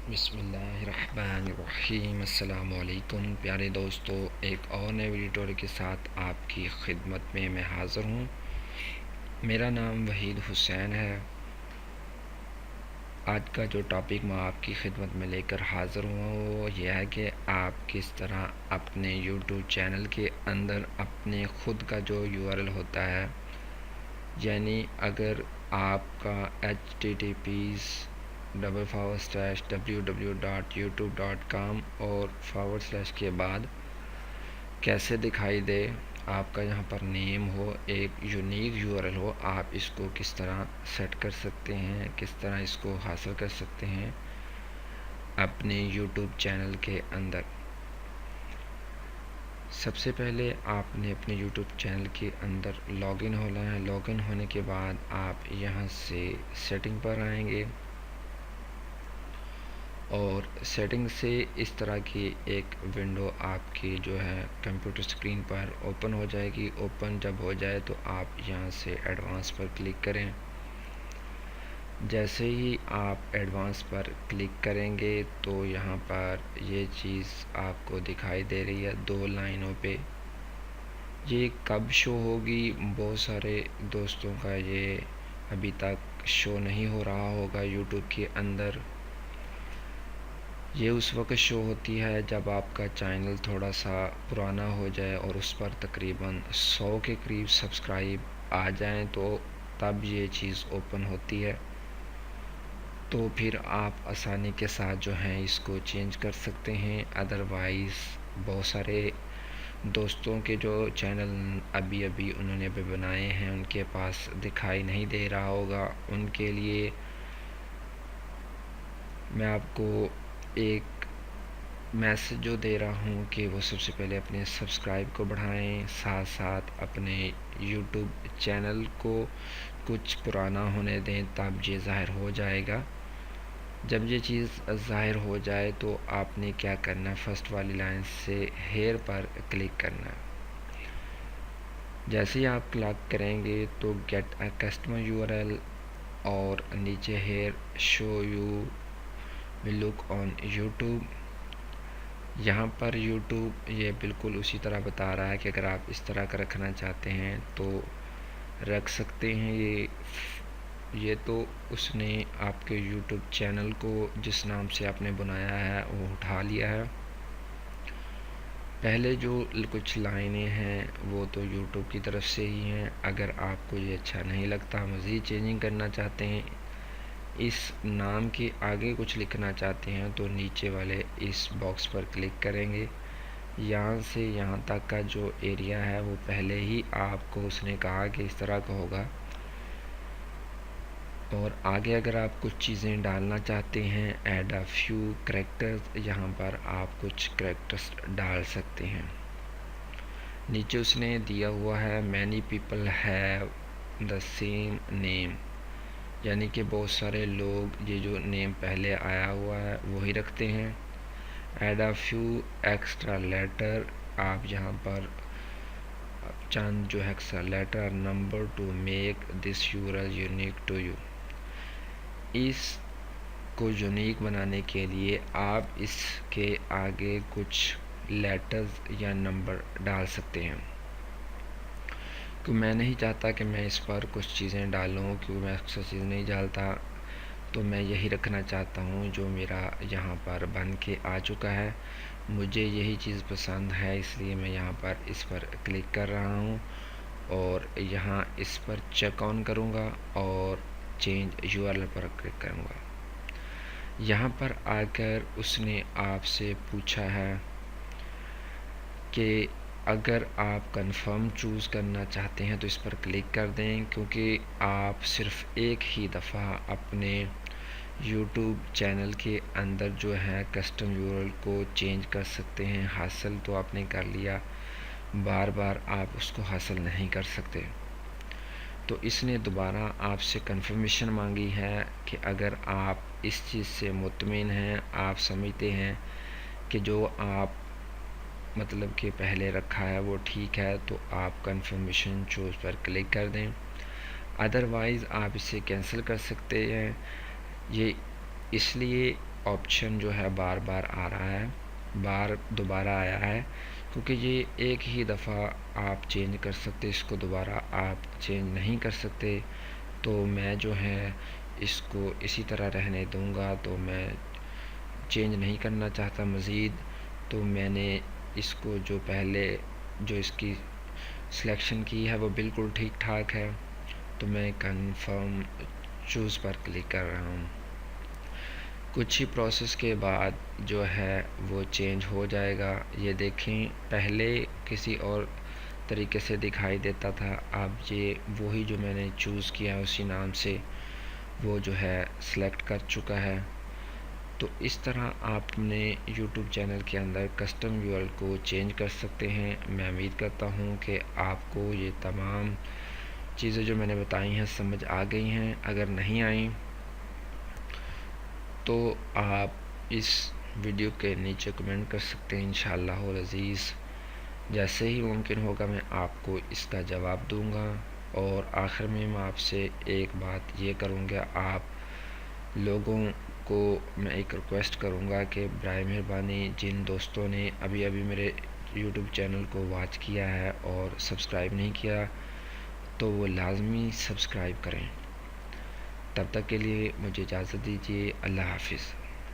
बिस्मिल्लाहिर्रहमानिर्रहीम। अस्सलामुअलैकुम प्यारे दोस्तों, एक और नए वीडियो के साथ आपकी खिदमत में मैं हाज़िर हूँ। मेरा नाम वहीद हुसैन है। आज का जो टॉपिक मैं आपकी खिदमत में लेकर हाज़िर हुआ वो यह है कि आप किस तरह अपने यूट्यूब चैनल के अंदर अपने ख़ुद का जो यूआरएल होता है, यानी अगर आपका https://www.youtube.com और / के बाद कैसे दिखाई दे, आपका यहाँ पर नेम हो, एक यूनिक यूआरएल हो, आप इसको किस तरह सेट कर सकते हैं, किस तरह इसको हासिल कर सकते हैं अपने यूट्यूब चैनल के अंदर। सबसे पहले आपने अपने यूट्यूब चैनल के अंदर लॉगिन होना है। लॉगिन होने के बाद आप यहाँ से सेटिंग पर आएंगे और सेटिंग से इस तरह की एक विंडो आपकी जो है कंप्यूटर स्क्रीन पर ओपन हो जाएगी। ओपन जब हो जाए तो आप यहाँ से एडवांस पर क्लिक करें। जैसे ही आप एडवांस पर क्लिक करेंगे तो यहाँ पर ये चीज़ आपको दिखाई दे रही है 2 लाइनों पे। ये कब शो होगी, बहुत सारे दोस्तों का ये अभी तक शो नहीं हो रहा होगा यूट्यूब के अंदर। ये उस वक्त शो होती है जब आपका चैनल थोड़ा सा पुराना हो जाए और उस पर तकरीबन 100 के करीब सब्सक्राइब आ जाएं, तो तब ये चीज़ ओपन होती है। तो फिर आप आसानी के साथ जो है इसको चेंज कर सकते हैं। अदरवाइज़ बहुत सारे दोस्तों के जो चैनल अभी अभी उन्होंने भी बनाए हैं, उनके पास दिखाई नहीं दे रहा होगा। उनके लिए मैं आपको एक मैसेज जो दे रहा हूँ कि वो सबसे पहले अपने सब्सक्राइब को बढ़ाएं, साथ साथ अपने यूट्यूब चैनल को कुछ पुराना होने दें, तब ये ज़ाहिर हो जाएगा। जब ये चीज़ ज़ाहिर हो जाए तो आपने क्या करना है, फर्स्ट वाली लाइन से हेयर पर क्लिक करना है। जैसे ही आप क्लिक करेंगे तो गेट अ कस्टमर यूआरएल और नीचे here show you will look on YouTube. यहाँ पर यूट्यूब ये बिल्कुल उसी तरह बता रहा है कि अगर आप इस तरह का रखना चाहते हैं तो रख सकते हैं। ये तो उसने आपके यूट्यूब चैनल को जिस नाम से आपने बनाया है वो उठा लिया है। पहले जो कुछ लाइनें हैं वो तो यूट्यूब की तरफ से ही हैं। अगर आपको ये अच्छा नहीं लगता, मज़ीद चेंजिंग करना चाहते हैं, इस नाम के आगे कुछ लिखना चाहते हैं, तो नीचे वाले इस बॉक्स पर क्लिक करेंगे। यहाँ से यहाँ तक का जो एरिया है वो पहले ही आपको उसने कहा कि इस तरह का होगा। और आगे अगर आप कुछ चीज़ें डालना चाहते हैं, ऐड अ फ्यू करैक्टर्स, यहाँ पर आप कुछ करैक्टर्स डाल सकते हैं। नीचे उसने दिया हुआ है many people have the same name, यानी कि बहुत सारे लोग ये जो नेम पहले आया हुआ है वही रखते हैं। Add a few extra letter, आप यहाँ पर चंद जो extra letter number to make this URL unique to you, इस को यूनिक बनाने के लिए आप इसके आगे कुछ लेटर्स या नंबर डाल सकते हैं। तो मैं नहीं चाहता कि मैं इस पर कुछ चीज़ें डालूं, क्योंकि मैं अक्सर चीज़ नहीं डालता, तो मैं यही रखना चाहता हूं जो मेरा यहाँ पर बन के आ चुका है। मुझे यही चीज़ पसंद है, इसलिए मैं यहाँ पर इस पर क्लिक कर रहा हूँ और यहाँ इस पर चेक ऑन करूँगा और चेंज यूआरएल पर क्लिक करूँगा। यहाँ पर आकर उसने आपसे पूछा है कि अगर आप कंफर्म चूज़ करना चाहते हैं तो इस पर क्लिक कर दें, क्योंकि आप सिर्फ एक ही दफ़ा अपने यूट्यूब चैनल के अंदर जो है कस्टम यूआरएल को चेंज कर सकते हैं। हासिल तो आपने कर लिया, बार बार आप उसको हासिल नहीं कर सकते। तो इसने दोबारा आपसे कंफर्मेशन मांगी है कि अगर आप इस चीज़ से मुतमिन हैं, आप समझते हैं कि जो आप मतलब कि पहले रखा है वो ठीक है, तो आप कंफर्मेशन चूज़ पर क्लिक कर दें। अदरवाइज़ आप इसे कैंसिल कर सकते हैं। ये इसलिए ऑप्शन जो है बार बार आ रहा है, दोबारा आया है, क्योंकि ये एक ही दफ़ा आप चेंज कर सकते, इसको दोबारा आप चेंज नहीं कर सकते। तो मैं जो है इसको इसी तरह रहने दूंगा, तो मैं चेंज नहीं करना चाहता मज़ीद। तो मैंने इसको जो इसकी सिलेक्शन की है वो बिल्कुल ठीक ठाक है, तो मैं कंफर्म चूज़ पर क्लिक कर रहा हूँ। कुछ ही प्रोसेस के बाद जो है वो चेंज हो जाएगा। ये देखें, पहले किसी और तरीके से दिखाई देता था, अब ये वही जो मैंने चूज़ किया है उसी नाम से वो जो है सिलेक्ट कर चुका है। तो इस तरह आप अपने YouTube चैनल के अंदर कस्टम यूआरएल को चेंज कर सकते हैं। मैं उम्मीद करता हूँ कि आपको ये तमाम चीज़ें जो मैंने बताई हैं समझ आ गई हैं। अगर नहीं आई तो आप इस वीडियो के नीचे कमेंट कर सकते हैं। इंशाअल्लाह अज़ीज़ जैसे ही मुमकिन होगा मैं आपको इसका जवाब दूंगा। और आखिर में मैं आपसे एक बात ये करूँगा, आप लोगों को मैं एक रिक्वेस्ट करूँगा कि बराए मेहरबानी जिन दोस्तों ने अभी अभी मेरे YouTube चैनल को वॉच किया है और सब्सक्राइब नहीं किया, तो वो लाजमी सब्सक्राइब करें। तब तक के लिए मुझे इजाज़त दीजिए। अल्लाह हाफिज़।